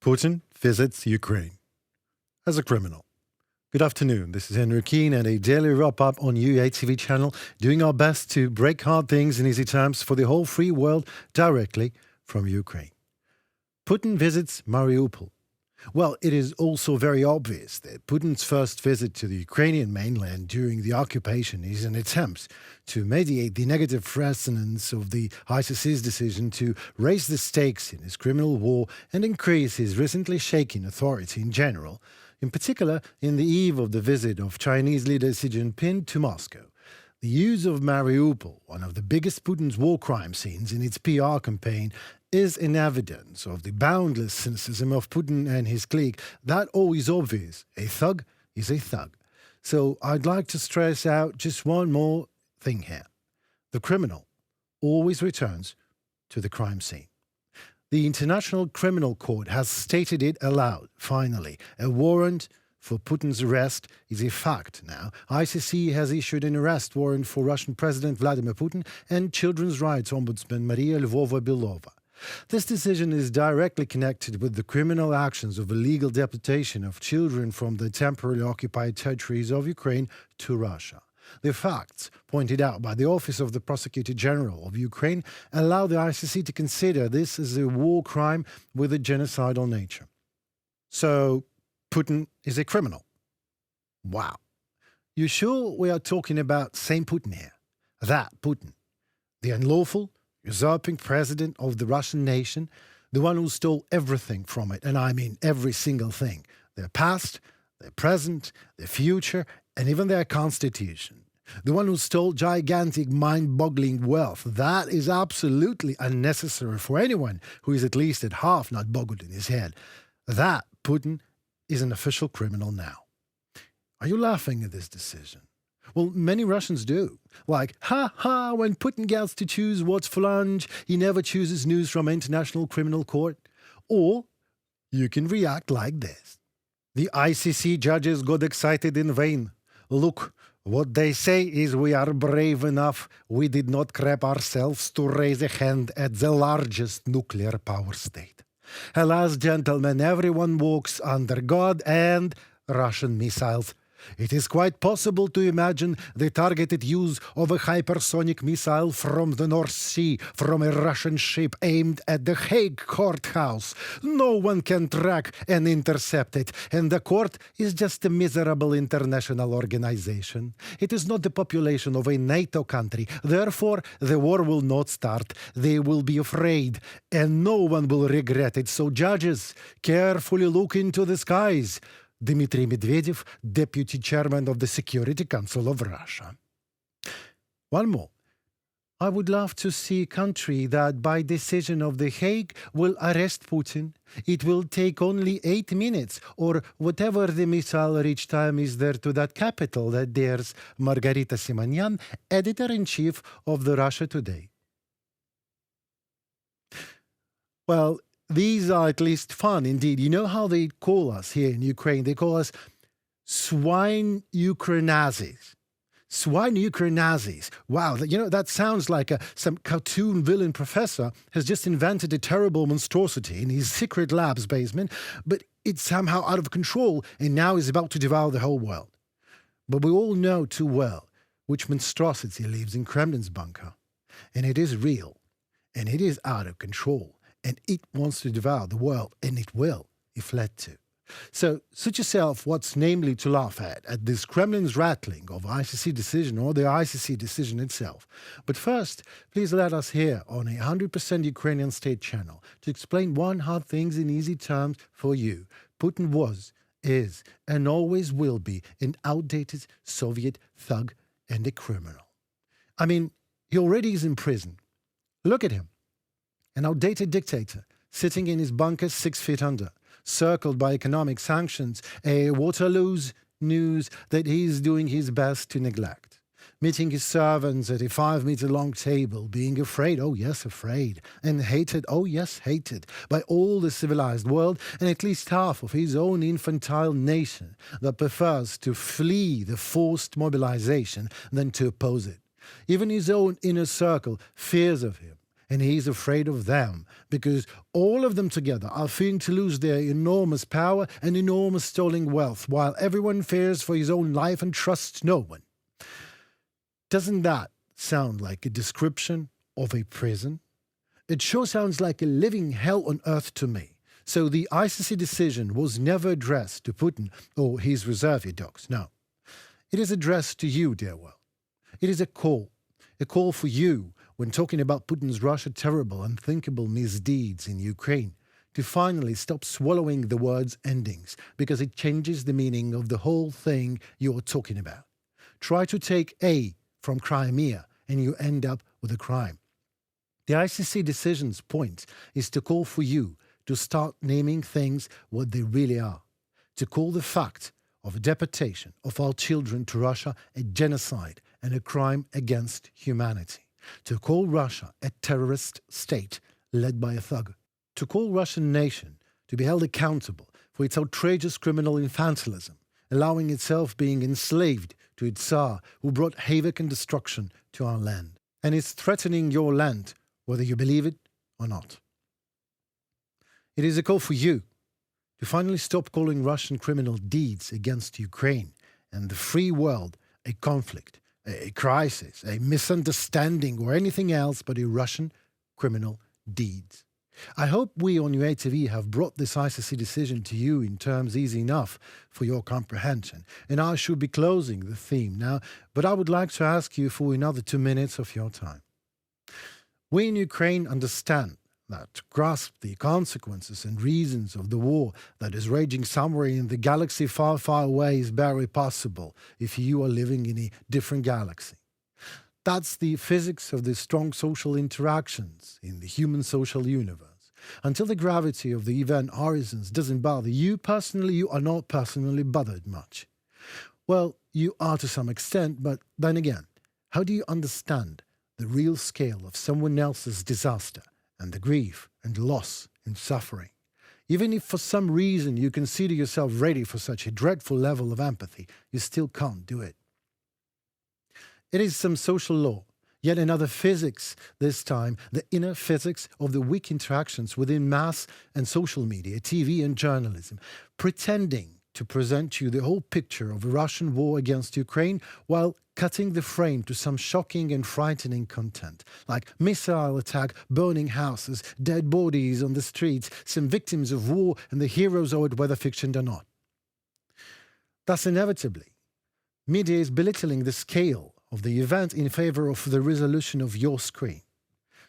Putin visits Ukraine as a criminal. Good afternoon, this is Henry Keane and a daily wrap-up on UATV channel, doing our best to break hard things in easy terms for the whole free world directly from Ukraine. Putin visits Mariupol. Well, it is also very obvious that Putin's first visit to the Ukrainian mainland during the occupation is an attempt to mediate the negative resonance of the ICC's decision to raise the stakes in his criminal war and increase his recently shaken authority in general, in particular in the eve of the visit of Chinese leader Xi Jinping to Moscow. The use of Mariupol, one of the biggest Putin's war crime scenes in its PR campaign, is an evidence of the boundless cynicism of Putin and his clique that always obvious. A thug is a thug. So I'd like to stress out just one more thing here. The criminal always returns to the crime scene. The International Criminal Court has stated it aloud, finally. A warrant for Putin's arrest is a fact now. ICC has issued an arrest warrant for Russian President Vladimir Putin and children's rights ombudsman Maria Lvova-Belova. This decision is directly connected with the criminal actions of illegal deportation of children from the temporarily occupied territories of Ukraine to Russia. The facts, pointed out by the Office of the Prosecutor General of Ukraine, allow the ICC to consider this as a war crime with a genocidal nature. So, Putin is a criminal. Wow. You sure we are talking about same Putin here? That Putin, the unlawful, usurping president of the Russian nation, the one who stole everything from it, and I mean every single thing, their past, their present, their future, and even their constitution. The one who stole gigantic, mind-boggling wealth. That is absolutely unnecessary for anyone who is at least at half not boggled in his head. That Putin is an official criminal now. Are you laughing at this decision? Well, many Russians do. Like, ha, when Putin gets to choose what's for lunch, he never chooses news from International Criminal Court. Or you can react like this. The ICC judges got excited in vain. Look, what they say is we are brave enough. We did not crap ourselves to raise a hand at the largest nuclear power state. Alas, gentlemen, everyone walks under God and Russian missiles. It is quite possible to imagine the targeted use of a hypersonic missile from the North Sea from a Russian ship aimed at the Hague courthouse. No one can track and intercept it, and the court is just a miserable international organization. It is not the population of a NATO country. Therefore, the war will not start. They will be afraid, and no one will regret it. So, judges, carefully look into the skies. Dmitry Medvedev, Deputy Chairman of the Security Council of Russia. One more. I would love to see a country that, by decision of The Hague, will arrest Putin. It will take only 8 minutes, or whatever the missile reach time is there to that capital that dares Margarita Simonyan, Editor-in-Chief of the Russia Today. Well, these are at least fun, indeed. You know how they call us here in Ukraine? They call us swine Ukrainazis. Swine Ukrainazis. Wow, that sounds like some cartoon villain professor has just invented a terrible monstrosity in his secret lab's basement, but it's somehow out of control and now is about to devour the whole world. But we all know too well which monstrosity lives in Kremlin's bunker. And it is real, and it is out of control. And it wants to devour the world, and it will, if let to. So, suit yourself what's namely to laugh at this Kremlin's rattling of ICC decision or the ICC decision itself. But first, please let us hear on a 100% Ukrainian state channel to explain one hard things in easy terms for you. Putin was, is, and always will be an outdated Soviet thug and a criminal. I mean, he already is in prison. Look at him. An outdated dictator, sitting in his bunker 6 feet under, circled by economic sanctions, a Waterloo's news that he's doing his best to neglect. Meeting his servants at a 5-meter-long table, being afraid, oh yes, afraid, and hated, oh yes, hated, by all the civilized world and at least half of his own infantile nation that prefers to flee the forced mobilization than to oppose it. Even his own inner circle fears of him. And he's afraid of them because all of them together are fearing to lose their enormous power and enormous stolen wealth, while everyone fears for his own life and trusts no one. Doesn't that sound like a description of a prison? It sure sounds like a living hell on earth to me. So the ICC decision was never addressed to Putin or his reserve dogs, no. It is addressed to you, dear world. It is a call for you when talking about Putin's Russia terrible, unthinkable misdeeds in Ukraine, to finally stop swallowing the word's endings, because it changes the meaning of the whole thing you're talking about. Try to take A from Crimea, and you end up with a crime. The ICC decision's point is to call for you to start naming things what they really are, to call the fact of a deportation of our children to Russia a genocide and a crime against humanity, to call Russia a terrorist state led by a thug, to call Russian nation to be held accountable for its outrageous criminal infantilism, allowing itself being enslaved to its Tsar who brought havoc and destruction to our land, and is threatening your land, whether you believe it or not. It is a call for you to finally stop calling Russian criminal deeds against Ukraine and the free world a conflict, a crisis, a misunderstanding, or anything else but a Russian criminal deeds. I hope we on UATV have brought this ICC decision to you in terms easy enough for your comprehension, and I should be closing the theme now, but I would like to ask you for another 2 minutes of your time. We in Ukraine understand that to grasp the consequences and reasons of the war that is raging somewhere in the galaxy far, far away is barely possible if you are living in a different galaxy. That's the physics of the strong social interactions in the human social universe. Until the gravity of the event horizons doesn't bother you personally, you are not personally bothered much. Well, you are to some extent, but then again, how do you understand the real scale of someone else's disaster and the grief and loss and suffering? Even if for some reason you consider yourself ready for such a dreadful level of empathy, you still can't do it. It is some social law, yet another physics, this time the inner physics of the weak interactions within mass and social media, TV and journalism, pretending to present you the whole picture of a Russian war against Ukraine while cutting the frame to some shocking and frightening content, like missile attack, burning houses, dead bodies on the streets, some victims of war, and the heroes of it, whether fictioned or not. Thus, inevitably, media is belittling the scale of the event in favor of the resolution of your screen.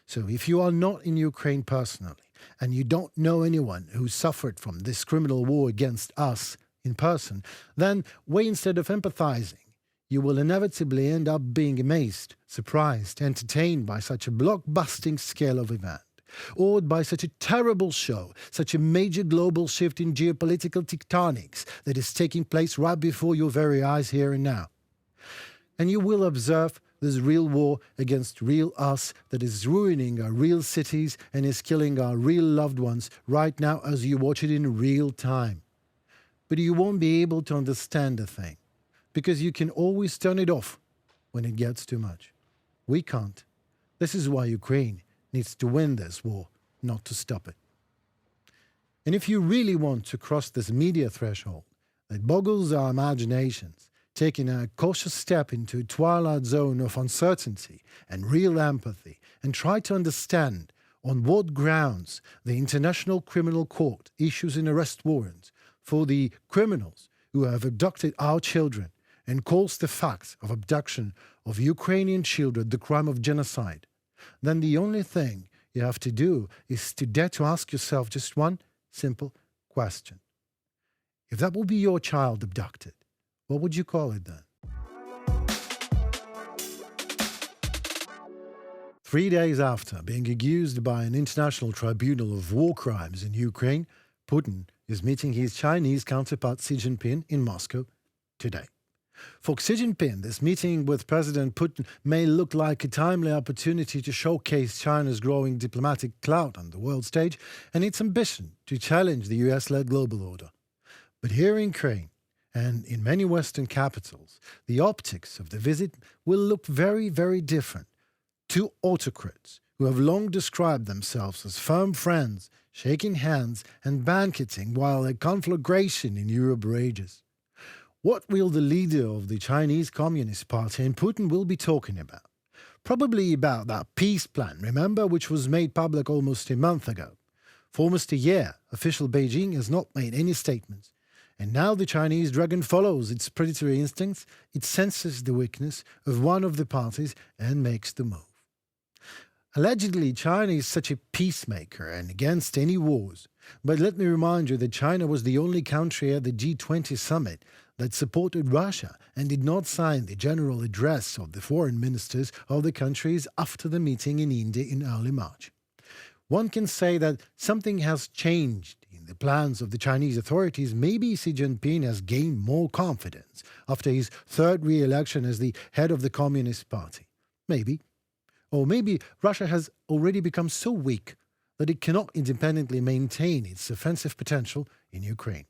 So if you are not in Ukraine personally, and you don't know anyone who suffered from this criminal war against us in person, then we, instead of empathizing, you will inevitably end up being amazed, surprised, entertained by such a blockbusting scale of event, awed by such a terrible show, such a major global shift in geopolitical tectonics that is taking place right before your very eyes here and now. And you will observe this real war against real us that is ruining our real cities and is killing our real loved ones right now as you watch it in real time. But you won't be able to understand a thing, because you can always turn it off when it gets too much. We can't. This is why Ukraine needs to win this war, not to stop it. And if you really want to cross this media threshold that boggles our imaginations, taking a cautious step into a twilight zone of uncertainty and real empathy, and try to understand on what grounds the International Criminal Court issues an arrest warrant for the criminals who have abducted our children and calls the fact of abduction of Ukrainian children the crime of genocide, then the only thing you have to do is to dare to ask yourself just one simple question. If that would be your child abducted, what would you call it then? 3 days after being accused by an international tribunal of war crimes in Ukraine, Putin is meeting his Chinese counterpart Xi Jinping in Moscow today. For Xi Jinping, this meeting with President Putin may look like a timely opportunity to showcase China's growing diplomatic clout on the world stage and its ambition to challenge the US-led global order. But here in Ukraine, and in many Western capitals, the optics of the visit will look very, very different. Two autocrats who have long described themselves as firm friends, shaking hands and banqueting while a conflagration in Europe rages. What will the leader of the Chinese Communist Party and Putin will be talking about? Probably about that peace plan, remember, which was made public almost a month ago. For almost a year, official Beijing has not made any statements. And now the Chinese dragon follows its predatory instincts, it senses the weakness of one of the parties and makes the move. Allegedly, China is such a peacemaker and against any wars. But let me remind you that China was the only country at the G20 summit that supported Russia and did not sign the general address of the foreign ministers of the countries after the meeting in India in early March. One can say that something has changed in the plans of the Chinese authorities. Maybe Xi Jinping has gained more confidence after his third re-election as the head of the Communist Party. Maybe. Or maybe Russia has already become so weak that it cannot independently maintain its offensive potential in Ukraine.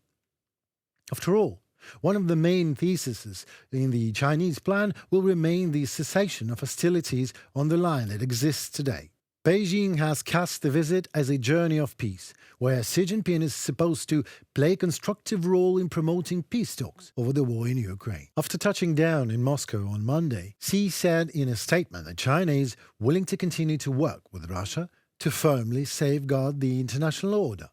After all, one of the main theses in the Chinese plan will remain the cessation of hostilities on the line that exists today. Beijing has cast the visit as a journey of peace, where Xi Jinping is supposed to play a constructive role in promoting peace talks over the war in Ukraine. After touching down in Moscow on Monday, Xi said in a statement that China is willing to continue to work with Russia to firmly safeguard the international order.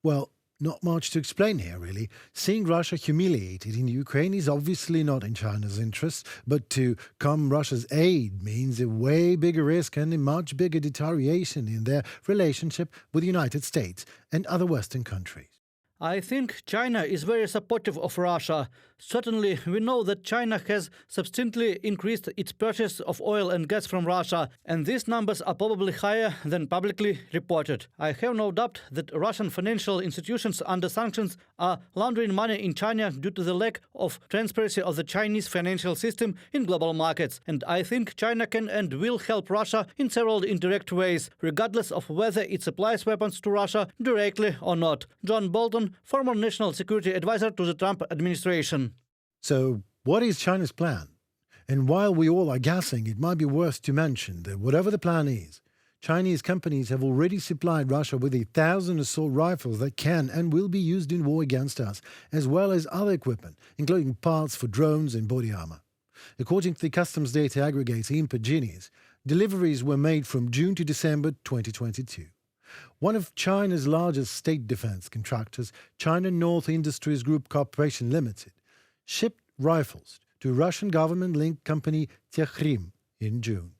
Well, not much to explain here, really. Seeing Russia humiliated in Ukraine is obviously not in China's interest, but to come Russia's aid means a way bigger risk and a much bigger deterioration in their relationship with the United States and other Western countries. I think China is very supportive of Russia. Certainly, we know that China has substantially increased its purchase of oil and gas from Russia, and these numbers are probably higher than publicly reported. I have no doubt that Russian financial institutions under sanctions are laundering money in China due to the lack of transparency of the Chinese financial system in global markets, and I think China can and will help Russia in several indirect ways, regardless of whether it supplies weapons to Russia directly or not. John Bolton, former national security advisor to the Trump administration. So, what is China's plan? And while we all are guessing, it might be worth to mention that whatever the plan is, Chinese companies have already supplied Russia with 1,000 assault rifles that can and will be used in war against us, as well as other equipment, including parts for drones and body armor. According to the customs data aggregator Impagines, deliveries were made from June to December 2022. One of China's largest state defense contractors, China North Industries Group Corporation Limited, shipped rifles to Russian government-linked company Techrim in June.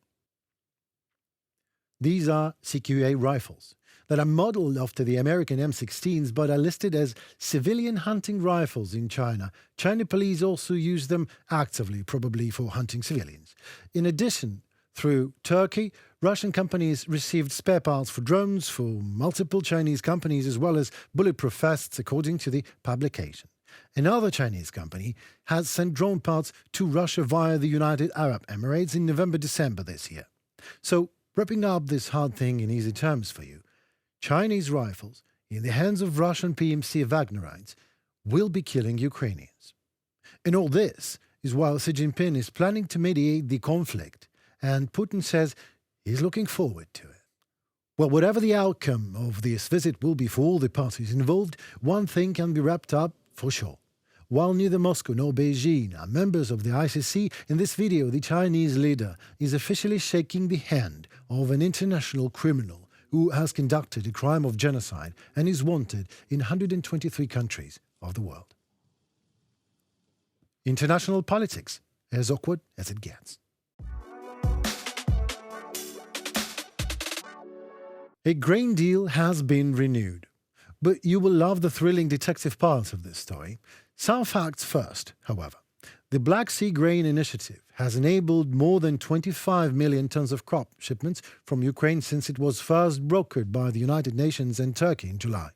These are CQA rifles that are modeled after the American M16s but are listed as civilian hunting rifles in China. China police also use them actively, probably for hunting civilians. In addition, through Turkey, Russian companies received spare parts for drones for multiple Chinese companies as well as bulletproof vests, according to the publication. Another Chinese company has sent drone parts to Russia via the United Arab Emirates in November-December this year. So, wrapping up this hard thing in easy terms for you, Chinese rifles in the hands of Russian PMC Wagnerites will be killing Ukrainians. And all this is while Xi Jinping is planning to mediate the conflict, and Putin says he's looking forward to it. Well, whatever the outcome of this visit will be for all the parties involved, one thing can be wrapped up for sure. While neither Moscow nor Beijing are members of the ICC, in this video the Chinese leader is officially shaking the hand of an international criminal who has conducted a crime of genocide and is wanted in 123 countries of the world. International politics, as awkward as it gets. A grain deal has been renewed, but you will love the thrilling detective part of this story. Some facts first, however. The Black Sea Grain Initiative has enabled more than 25 million tons of crop shipments from Ukraine since it was first brokered by the United Nations and Turkey in July.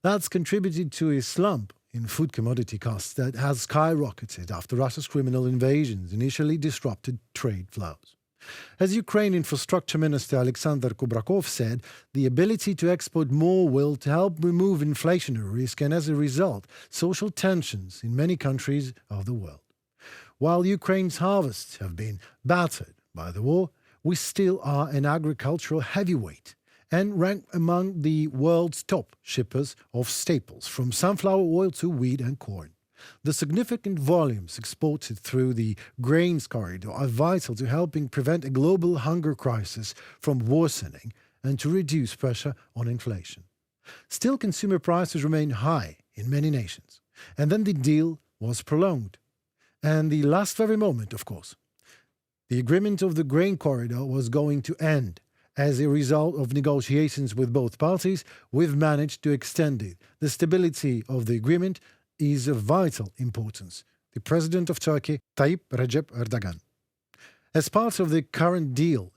That's contributed to a slump in food commodity costs that has skyrocketed after Russia's criminal invasions initially disrupted trade flows. As Ukraine Infrastructure Minister Alexander Kubrakov said, the ability to export more will help remove inflationary risk and, as a result, social tensions in many countries of the world. While Ukraine's harvests have been battered by the war, we still are an agricultural heavyweight and rank among the world's top shippers of staples, from sunflower oil to wheat and corn. The significant volumes exported through the grains corridor are vital to helping prevent a global hunger crisis from worsening and to reduce pressure on inflation. Still, consumer prices remain high in many nations, and then the deal was prolonged. And the last very moment, of course. The agreement of the grain corridor was going to end. As a result of negotiations with both parties, we've managed to extend it. The stability of the agreement is of vital importance. The President of Turkey, Tayyip Recep Erdogan. As part of the current deal,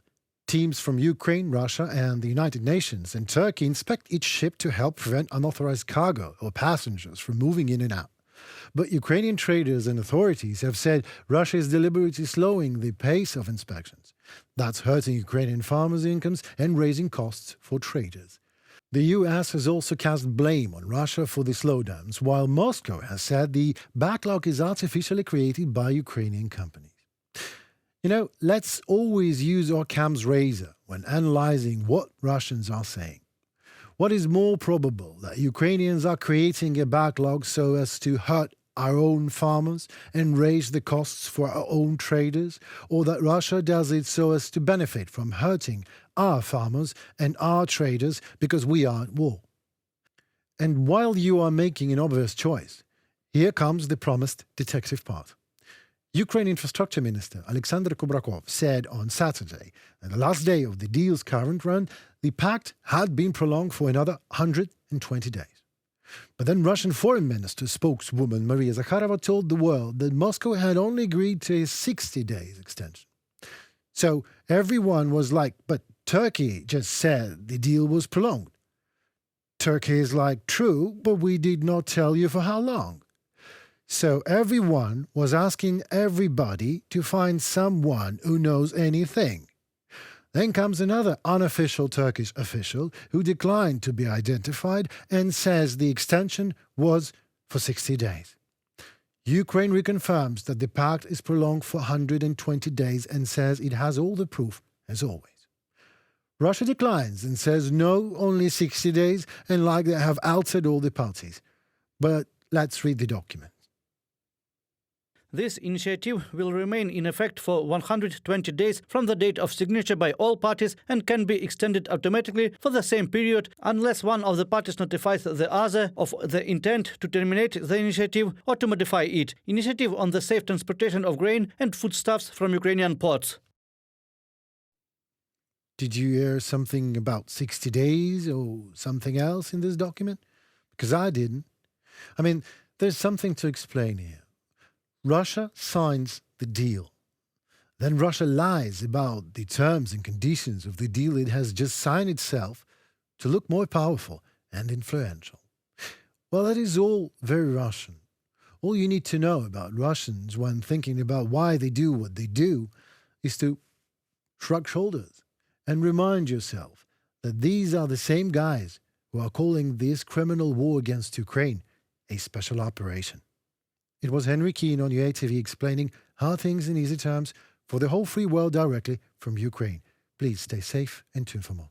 teams from Ukraine, Russia and the United Nations and Turkey inspect each ship to help prevent unauthorized cargo or passengers from moving in and out. But Ukrainian traders and authorities have said Russia is deliberately slowing the pace of inspections. That's hurting Ukrainian farmers' incomes and raising costs for traders. The US has also cast blame on Russia for the slowdowns, while Moscow has said the backlog is artificially created by Ukrainian companies. Let's always use Occam's razor when analyzing what Russians are saying. What is more probable, that Ukrainians are creating a backlog so as to hurt our own farmers and raise the costs for our own traders, or that Russia does it so as to benefit from hurting our farmers and our traders because we are at war? And while you are making an obvious choice, here comes the promised detective part. Ukraine Infrastructure Minister Alexander Kubrakov said on Saturday that the last day of the deal's current run, the pact had been prolonged for another 120 days. But then Russian Foreign Minister spokeswoman Maria Zakharova told the world that Moscow had only agreed to a 60 days extension. So everyone was like, but Turkey just said the deal was prolonged. Turkey is like, true, but we did not tell you for how long. So everyone was asking everybody to find someone who knows anything. Then comes another unofficial Turkish official who declined to be identified and says the extension was for 60 days. Ukraine reconfirms that the pact is prolonged for 120 days and says it has all the proof, as always. Russia declines and says no, only 60 days, and like they have altered all the parties. But let's read the document. This initiative will remain in effect for 120 days from the date of signature by all parties and can be extended automatically for the same period unless one of the parties notifies the other of the intent to terminate the initiative or to modify it. Initiative on the safe transportation of grain and foodstuffs from Ukrainian ports. Did you hear something about 60 days or something else in this document? Because I didn't. There's something to explain here. Russia signs the deal. Then Russia lies about the terms and conditions of the deal it has just signed itself to look more powerful and influential. Well, that is all very Russian. All you need to know about Russians when thinking about why they do what they do is to shrug shoulders and remind yourself that these are the same guys who are calling this criminal war against Ukraine a special operation. It was Henry Keane on UATV explaining hard things in easy terms for the whole free world directly from Ukraine. Please stay safe and tuned for more.